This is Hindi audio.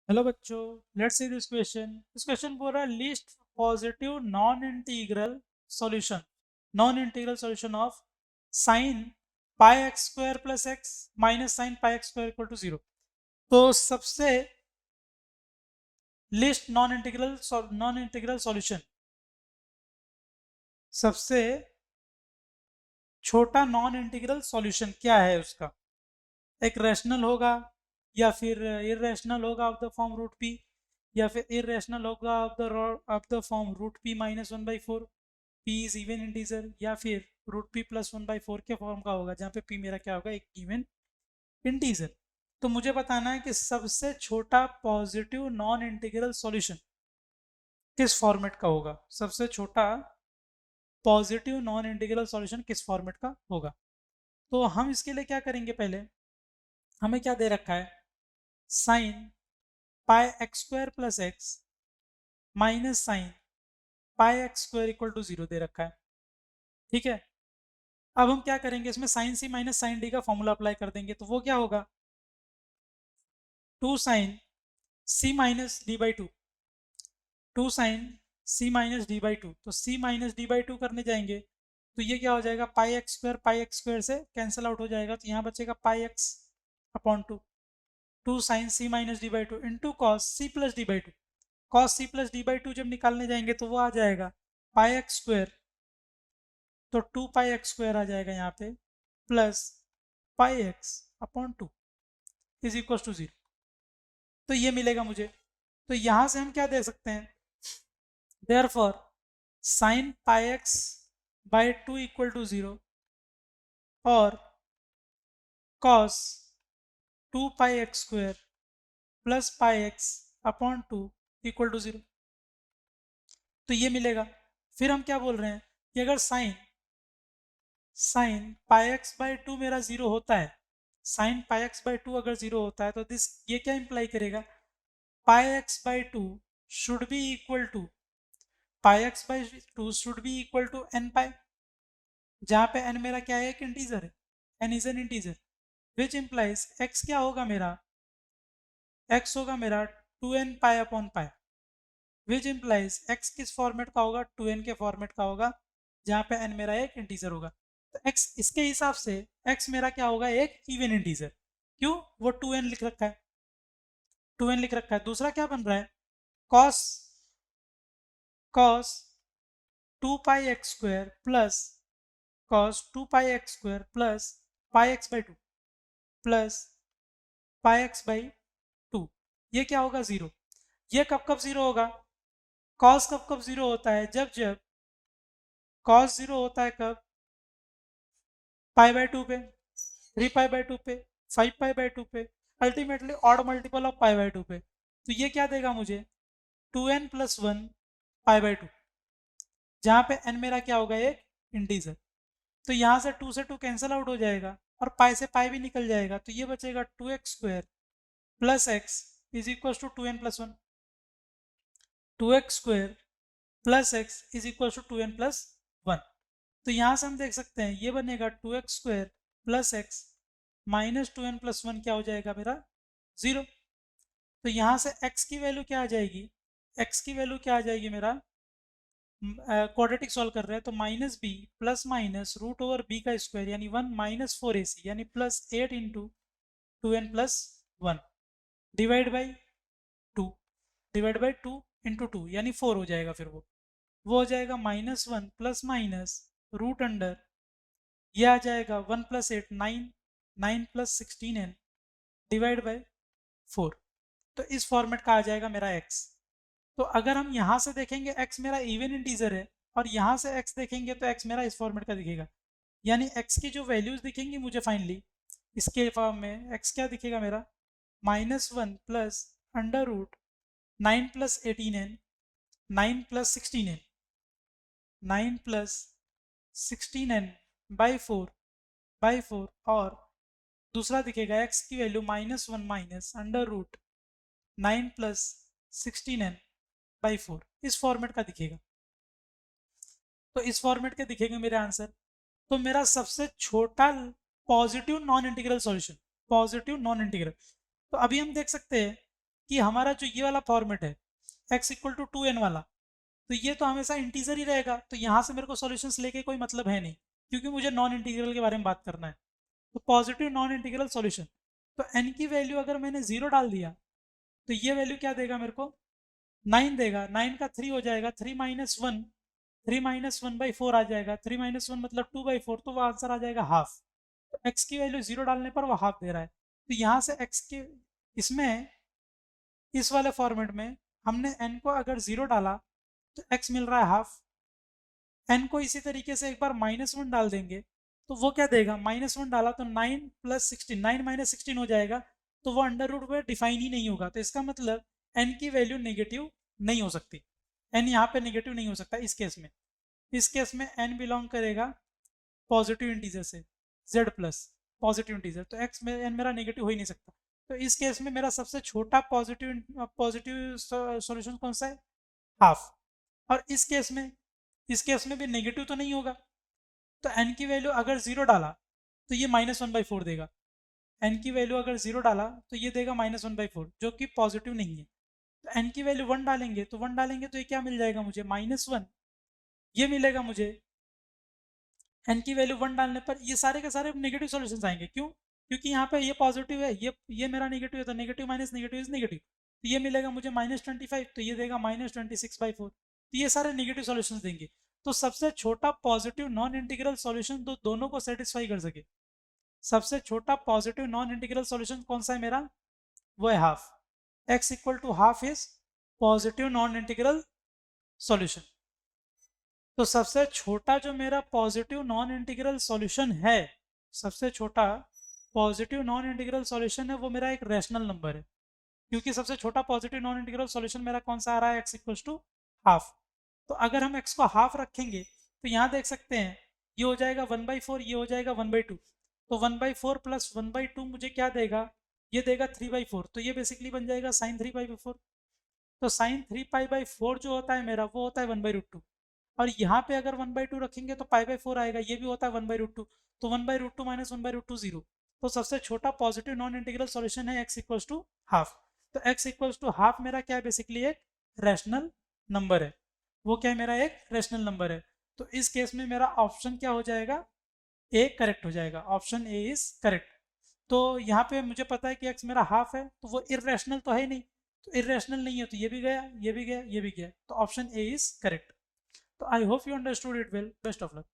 हेलो बच्चों, लेट्स सी दिस क्वेश्चन। इस क्वेश्चन बोल रहा है least positive non integral solution of sine pi x square plus x minus sine pi x square equal to zero. तो सबसे लिस्ट नॉन इंटीग्रल सॉल्यूशन, सबसे छोटा नॉन इंटीग्रल सॉल्यूशन क्या है उसका? एक रैशनल होगा या फिर इरेशनल होगा of the form root P, या फिर इरेशनल होगा of the form root P minus one by four, P is even integer, या फिर root P plus one by four के फॉर्म का होगा जहाँ पे पी मेरा क्या होगा, एक इवन इंटीजर। तो मुझे बताना है कि सबसे छोटा पॉजिटिव नॉन इंटीग्रल सॉल्यूशन किस फॉर्मेट का होगा। सबसे छोटा पॉजिटिव नॉन इंटीग्रल सॉल्यूशन किस फॉर्मेट का होगा? तो हम इसके लिए क्या करेंगे, पहले हमें क्या दे रखा है, sine pi x square plus x minus sine pi x square equal to zero दे रखा है। ठीक है, अब हम क्या करेंगे, इसमें sine C minus sine D का फॉर्मूला अप्लाई कर देंगे। तो वो क्या होगा, two sine C minus D by two, two sine C minus D by two. तो C minus D by two करने जाएंगे तो ये क्या हो जाएगा, पाई एक्स स्क्वायर से कैंसिल आउट हो जाएगा, तो यहाँ बचेगा pi x upon two, two sine C minus D by two into cos C plus D by two. Cos C plus D by two जब निकालने जाएंगे तो वो आ जाएगा पाई एक्स स्क्वायर, तो टू पाई एक्स स्क्वायर आ जाएगा यहाँ पे, plus pi x upon two is equal to zero. तो ये मिलेगा मुझे। तो यहाँ से हम क्या दे सकते हैं, there for sine pi x by two equal to zero और cos two pi x square plus pi x upon two equal to zero. तो ये मिलेगा। फिर हम क्या बोल रहे हैं कि अगर sine sine pi x by two मेरा जीरो होता है, sine pi x by two अगर जीरो होता है तो दिस ये क्या इंप्लाई करेगा, pi x by two should be equal to pi x by two should be equal to n pi, जहाँ पे एन मेरा क्या है, एक इंटीजर है, n is an integer, which implies x क्या होगा मेरा, एक्स होगा मेरा to n pi upon pi, which implies X किस फॉर्मेट का होगा, टू एन के फॉर्मेट का होगा, जहाँ पे एन मेरा एक इंटीजर होगा। तो एक्स इसके हिसाब से एक्स मेरा क्या होगा, एक इवन इंटीजर। क्यों, वो टू एन लिख रखा है, टू एन लिख रखा है। दूसरा क्या बन रहा है, cos cos two pi x square plus cos two pi x square plus pi x by two plus pi x by to, ये क्या होगा, जीरो। ये कब कब जीरो होगा, कॉस कब कब जीरो होता है, जब जब कॉस जीरो होता है कब, पाई बाई टू पे, थ्री पाई बाई टू पे, फाइव पाई बाई टू पे, ultimately odd multiple of pi by two पे। तो ये क्या देगा मुझे, two N plus one pi by two, जहाँ पे एन मेरा क्या होगा, एक इंटीजर। तो यहाँ से टू कैंसिल आउट हो जाएगा और पाई से पाई भी निकल जाएगा, तो ये बचेगा two X square plus X is equal to two N plus one, two X square plus X is equal to N plus one. तो यहाँ से हम देख सकते हैं ये बनेगा two X square plus x minus two N plus one, क्या हो जाएगा मेरा, जीरो। तो यहाँ से x की वैल्यू क्या आ जाएगी, x की वैल्यू क्या आ जाएगी मेरा, क्वाड्रेटिक सॉल्व कर रहे हैं तो minus B plus minus root over B का स्क्वायर यानी one minus four A C यानी plus eight into two N plus one divide by two, divide by two into two यानी फोर हो जाएगा। फिर वो हो जाएगा minus one plus minus root under, ये आ जाएगा one plus eight nine, nine plus sixteen N divide by four. तो इस फॉर्मेट का आ जाएगा मेरा x। तो अगर हम यहाँ से देखेंगे x मेरा इवन इंटीजर है और यहाँ से x देखेंगे तो x मेरा इस फॉर्मेट का दिखेगा, यानी x की जो वैल्यूज दिखेंगी मुझे फाइनली इसके फॉर्म में x क्या दिखेगा मेरा, minus one plus under root nine plus eighteen N, nine plus sixteen N, nine plus sixteen N by four और दूसरा दिखेगा x की value minus one minus under root nine plus sixteen N by four, इस फॉर्मेट का दिखेगा। तो इस फॉर्मेट के दिखेंगे मेरे आंसर। तो मेरा सबसे छोटा positive non integral solution, positive non integral, तो अभी हम देख सकते हैं कि हमारा जो ये वाला फॉर्मेट है x इक्वल टू 2n वाला, तो ये तो हमेशा इंटीजर ही रहेगा, तो यहाँ से मेरे को सॉल्यूशंस लेके कोई मतलब है नहीं, क्योंकि मुझे नॉन इंटीग्रल के बारे में बात करना है। तो पॉजिटिव नॉन इंटीग्रल सॉल्यूशन, तो n की वैल्यू अगर मैंने 0 डाल दिया तो ये वैल्यू क्या देगा मेरे को, 9 देगा। 9 का 3 हो जाएगा, 3 माइनस वन, 3 माइनस 1/4 आ जाएगा। 3 माइनस वन मतलब 2/4, तो वो आंसर आ जाएगा हाफ। तो x की वैल्यू 0 डालने पर वो हाफ दे रहा है। तो यहाँ से x के इसमें इस वाले फॉर्मेट में हमने n को अगर 0 डाला तो x मिल रहा है हाफ। n को इसी तरीके से एक बार -1 डाल देंगे तो वो क्या देगा, -1 डाला तो 9 प्लस 16, 9 माइनस 16 हो जाएगा, तो वो अंडर रूट में डिफाइन ही नहीं होगा। तो इसका मतलब n की वैल्यू नेगेटिव नहीं हो सकती, n यहाँ पे नेगेटिव नहीं हो सकता इस केस में। इस केस में n बिलोंग करेगा पॉजिटिव इंटीजर से, z प्लस पॉजिटिव इंटीजर, तो x में n मेरा नेगेटिव हो ही नहीं सकता। तो इस केस में मेरा सबसे छोटा पॉजिटिव सॉल्यूशन कौन सा है, हाफ। और इस केस में भी नेगेटिव तो नहीं होगा, तो n की वैल्यू अगर 0 डाला तो ये -1/4 देगा। n की वैल्यू अगर 0 डाला तो ये देगा -1/4, जो कि पॉजिटिव नहीं है। तो n की वैल्यू 1 डालेंगे तो 1 डालेंगे तो ये क्या मिल जाएगा मुझे, -1 ये मिलेगा मुझे। n की वैल्यू 1 डालने पर ये सारे के सारे नेगेटिव सॉल्यूशंस आएंगे, क्यों, क्योंकि यहाँ पे ये पॉजिटिव है, ये मेरा नेगेटिव है, तो negative minus negative is negative. तो ये मिलेगा मुझे -25, तो ये देगा -26/4, तो ये सारे नेगेटिव सॉल्यूशंस देंगे। तो सबसे छोटा पॉजिटिव नॉन इंटीग्रल सॉल्यूशन तो दोनों को सेटिस्फाई कर सके, सबसे छोटा पॉजिटिव नॉन इंटीग्रल सॉल्यूशन कौन सा है मेरा, वो है half. x equal to half is positive non integral solution. तो सबसे छोटा जो मेरा पॉजिटिव नॉन इंटीग्रल सॉल्यूशन है, सबसे छोटा पॉजिटिव नॉन इंटीग्रल सॉल्यूशन है, वो मेरा एक रैशनल नंबर है, क्योंकि सबसे छोटा पॉजिटिव नॉन इंटीग्रल सॉल्यूशन मेरा कौन सा आ रहा है, x इक्वल टू हाफ। तो अगर हम x को हाफ रखेंगे तो यहाँ देख सकते हैं ये हो जाएगा 1/4, ये हो जाएगा 1/2। तो 1/4 प्लस 1/2 मुझे क्या देगा, ये देगा 3/4, तो ये बेसिकली बन जाएगा साइन 3π/4। तो साइन 3π/4 जो होता है मेरा, वो होता है 1/√2। और यहाँ पे अगर 1/2 रखेंगे तो π/4 आएगा, ये भी होता है 1/√2। तो 1/√2 माइनस 1/√2 0। तो सबसे छोटा पॉजिटिव नॉन इंटीग्रल सॉल्यूशन है x इक्वल्स टू हाफ। तो x इक्वल्स टू हाफ मेरा क्या है, बेसिकली एक रैशनल नंबर है। वो क्या है, मेरा एक रैशनल नंबर है। तो इस केस में मेरा ऑप्शन क्या हो जाएगा, ए करेक्ट हो जाएगा, ऑप्शन ए इज करेक्ट। तो यहाँ पे मुझे पता है कि x मेरा हाफ है, तो वो इरेशनल तो है नहीं, तो इरेशनल नहीं है तो ये भी गया, ये भी गया, ये भी गया, तो ऑप्शन ए इज करेक्ट। तो I hope you understood it well, best of luck.